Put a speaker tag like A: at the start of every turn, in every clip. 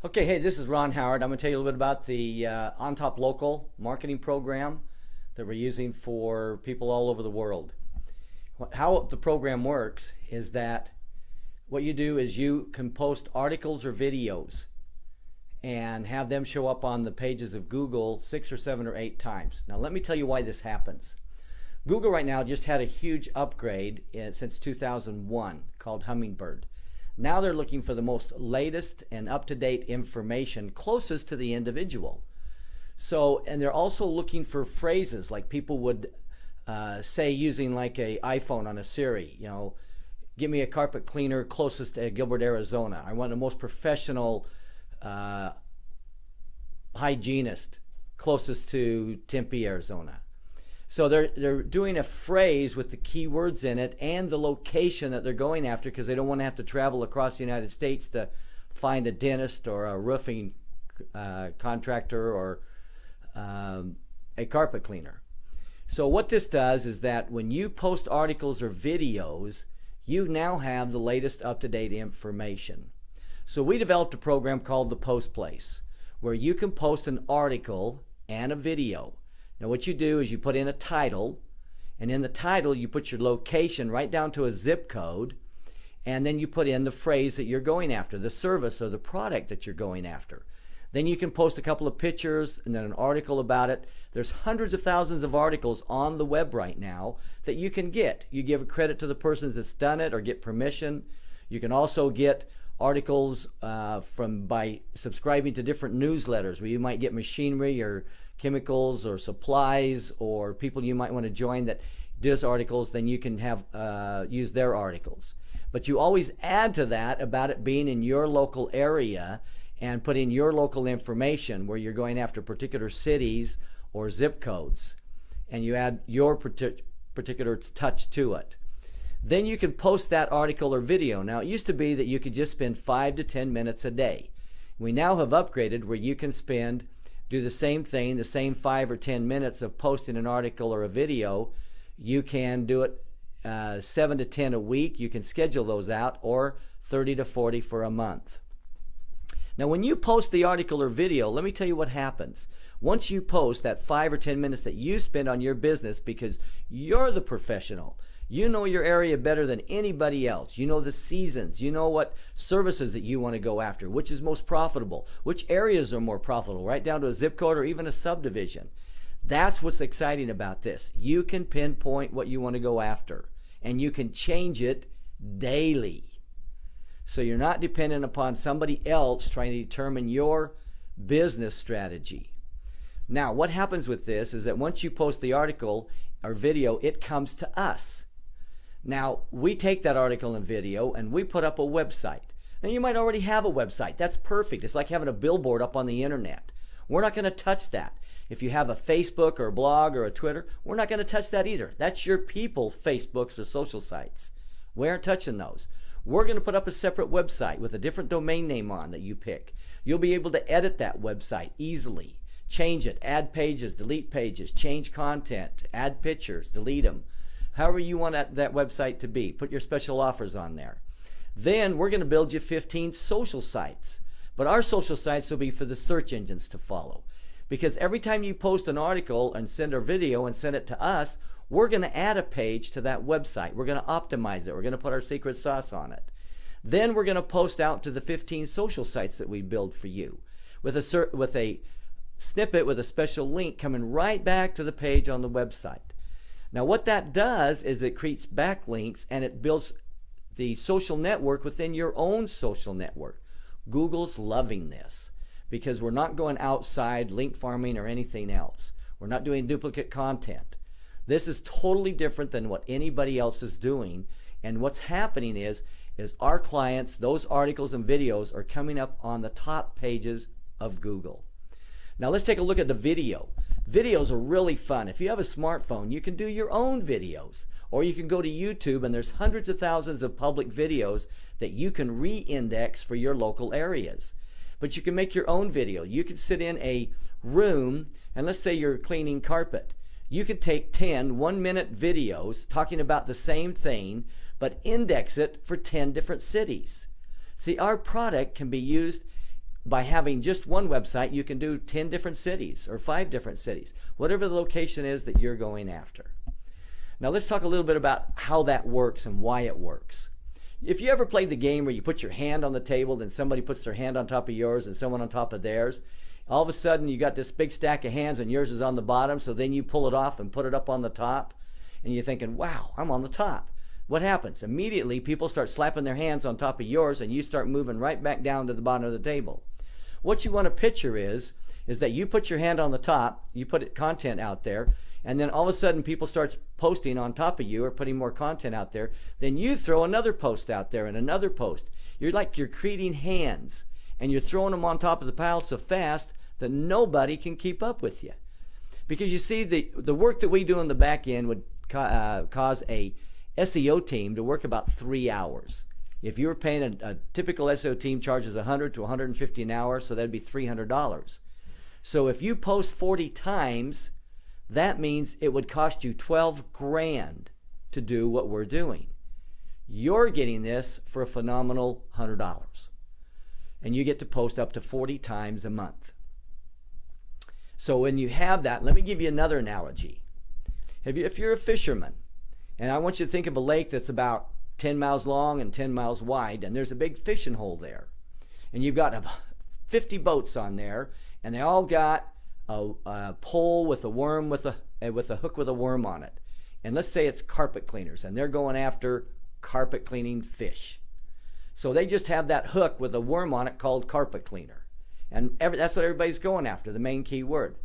A: Okay, hey, this is Ron Howard. I'm going to tell you a little bit about the OnTop Local marketing program that we're using for people all over the world. How the program works is that what you do is you can post articles or videos and have them show up on the pages of Google 6 or 7 or 8 times. Now let me tell you why this happens. Google right now just had a huge upgrade since 2001 called Hummingbird. Now they're looking for the most latest and up-to-date information closest to the individual. So, and they're also looking for phrases like people would say using like a iPhone on a Siri, you know, give me a carpet cleaner closest to Gilbert, Arizona. I want the most professional hygienist closest to Tempe, Arizona. So they're doing a phrase with the keywords in it and the location that they're going after, because they don't want to have to travel across the United States to find a dentist or a roofing contractor or a carpet cleaner. So what this does is that when you post articles or videos, you now have the latest up-to-date information. So we developed a program called the Post Place, where you can post an article and a video. Now what you do is you put in a title, and in the title you put your location right down to a zip code, and then you put in the phrase that you're going after, the service or the product that you're going after. Then you can post a couple of pictures and then an article about it. There's hundreds of thousands of articles on the web right now that you can get. You give a credit to the person that's done it or get permission. You can also get articles by subscribing to different newsletters where you might get machinery or chemicals or supplies or people you might want to join that does articles. Then you can have use their articles. But you always add to that about it being in your local area and put in your local information where you're going after particular cities or zip codes, and you add your particular touch to it. Then you can post that article or video. Now it used to be that you could just spend 5 to 10 minutes a day. We now have upgraded where you can do the same thing, the same 5 or 10 minutes of posting an article or a video. You can do it 7 to 10 a week. You can schedule those out, or 30 to 40 for a month. Now when you post the article or video, let me tell you what happens. Once you post that 5 or 10 minutes that you spend on your business, because you're the professional, you know your area better than anybody else. You know the seasons. You know what services that you want to go after, which is most profitable, which areas are more profitable, right down to a zip code or even a subdivision. That's what's exciting about this. You can pinpoint what you want to go after, and you can change it daily. So you're not dependent upon somebody else trying to determine your business strategy. Now, what happens with this is that once you post the article or video, it comes to us. Now, we take that article and video and we put up a website. Now, you might already have a website. That's perfect. It's like having a billboard up on the internet. We're not going to touch that. If you have a Facebook or a blog or a Twitter, we're not going to touch that either. That's your people, Facebooks or social sites. We aren't touching those. We're going to put up a separate website with a different domain name on that you pick. You'll be able to edit that website easily. Change it, add pages, delete pages, change content, add pictures, delete them. However you want that website to be. Put your special offers on there. Then we're going to build you 15 social sites. But our social sites will be for the search engines to follow. Because every time you post an article and send a video and send it to us, we're going to add a page to that website. We're going to optimize it. We're going to put our secret sauce on it. Then we're going to post out to the 15 social sites that we build for you with a snippet with a special link coming right back to the page on the website. Now what that does is it creates backlinks and it builds the social network within your own social network. Google's loving this because we're not going outside link farming or anything else. We're not doing duplicate content. This is totally different than what anybody else is doing, and what's happening is our clients, those articles and videos are coming up on the top pages of Google. Now let's take a look at the video. Videos are really fun. If you have a smartphone, you can do your own videos, or you can go to YouTube and there's hundreds of thousands of public videos that you can re-index for your local areas. But you can make your own video. You can sit in a room and let's say you're cleaning carpet. You could take 10 one-minute videos talking about the same thing, but index it for 10 different cities. See, our product can be used by having just one website, you can do 10 different cities or 5 different cities, whatever the location is that you're going after. Now let's talk a little bit about how that works and why it works. If you ever played the game where you put your hand on the table, then somebody puts their hand on top of yours and someone on top of theirs, all of a sudden you got this big stack of hands and yours is on the bottom, so then you pull it off and put it up on the top, and you're thinking, wow, I'm on the top. What happens? Immediately people start slapping their hands on top of yours and you start moving right back down to the bottom of the table. What you want to picture is that you put your hand on the top, you put content out there, and then all of a sudden people start posting on top of you or putting more content out there. Then you throw another post out there and another post. You're creating hands, and you're throwing them on top of the pile so fast that nobody can keep up with you. Because you see, the work that we do in the back end would cause a SEO team to work about 3 hours. If you were paying a typical SEO team charges $100 to $150 an hour, so that'd be $300. So if you post 40 times, that means it would cost you 12 grand to do what we're doing. You're getting this for a phenomenal $100. And you get to post up to 40 times a month. So when you have that, let me give you another analogy. If you're a fisherman, and I want you to think of a lake that's about 10 miles long and 10 miles wide, and there's a big fishing hole there. And you've got 50 boats on there, and they all got a pole with a worm with a hook with a worm on it. And let's say it's carpet cleaners, and they're going after carpet cleaning fish. So they just have that hook with a worm on it called carpet cleaner. And that's what everybody's going after, the main key word.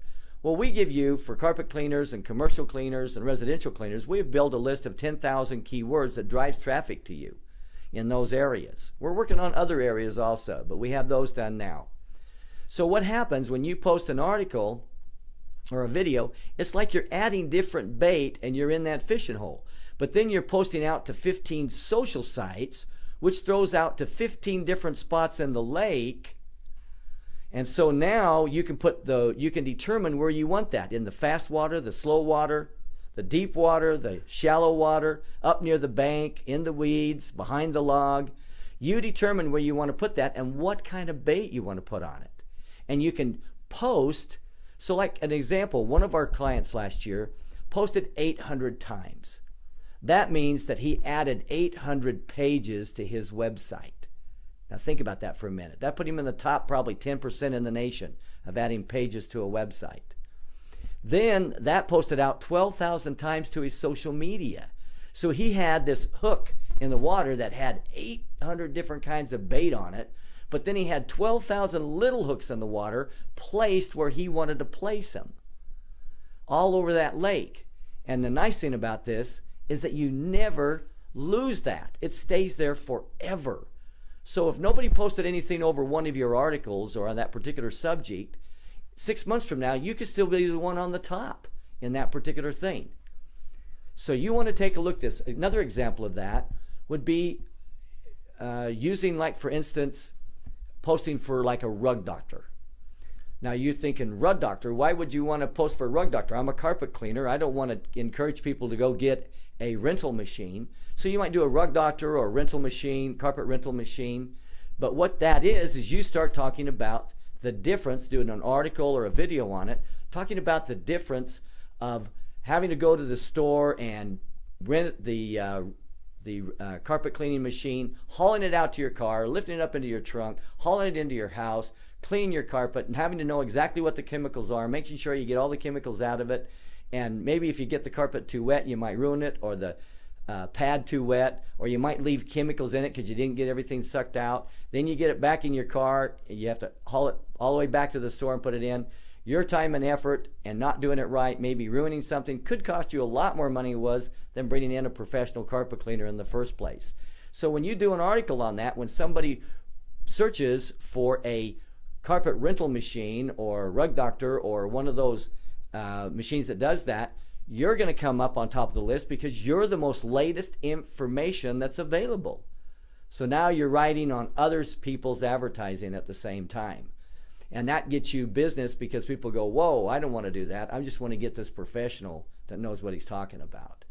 A: Well, we give you, for carpet cleaners and commercial cleaners and residential cleaners, we've built a list of 10,000 keywords that drives traffic to you in those areas. We're working on other areas also, but we have those done now. So what happens when you post an article or a video, it's like you're adding different bait and you're in that fishing hole. But then you're posting out to 15 social sites, which throws out to 15 different spots in the lake. And so now you can determine where you want that, in the fast water, the slow water, the deep water, the shallow water, up near the bank, in the weeds, behind the log. You determine where you want to put that and what kind of bait you want to put on it. And you can post. So like an example, one of our clients last year posted 800 times. That means that he added 800 pages to his website. Now think about that for a minute. That put him in the top probably 10% in the nation of adding pages to a website. Then that posted out 12,000 times to his social media. So he had this hook in the water that had 800 different kinds of bait on it, but then he had 12,000 little hooks in the water placed where he wanted to place them, all over that lake. And the nice thing about this is that you never lose that. It stays there forever. So if nobody posted anything over one of your articles or on that particular subject, 6 months from now, you could still be the one on the top in that particular thing. So you want to take a look at this. Another example of that would be using, like, for instance, posting for like a rug doctor. Now you're thinking, rug doctor, why would you want to post for a rug doctor? I'm a carpet cleaner. I don't want to encourage people to go get a rental machine. So you might do a rug doctor or a rental machine, carpet rental machine. But what that is you start talking about the difference, doing an article or a video on it, talking about the difference of having to go to the store and rent the carpet cleaning machine, hauling it out to your car, lifting it up into your trunk, hauling it into your house, cleaning your carpet, and having to know exactly what the chemicals are, making sure you get all the chemicals out of it. And maybe if you get the carpet too wet, you might ruin it, or the pad too wet, or you might leave chemicals in it because you didn't get everything sucked out. Then you get it back in your car, and you have to haul it all the way back to the store and put it in. Your time and effort and not doing it right, maybe ruining something, could cost you a lot more money than bringing in a professional carpet cleaner in the first place. So when you do an article on that, when somebody searches for a carpet rental machine or rug doctor or one of those machines that does that, you're going to come up on top of the list because you're the most latest information that's available. So now you're writing on other people's advertising at the same time. And that gets you business because people go, whoa, I don't want to do that. I just want to get this professional that knows what he's talking about.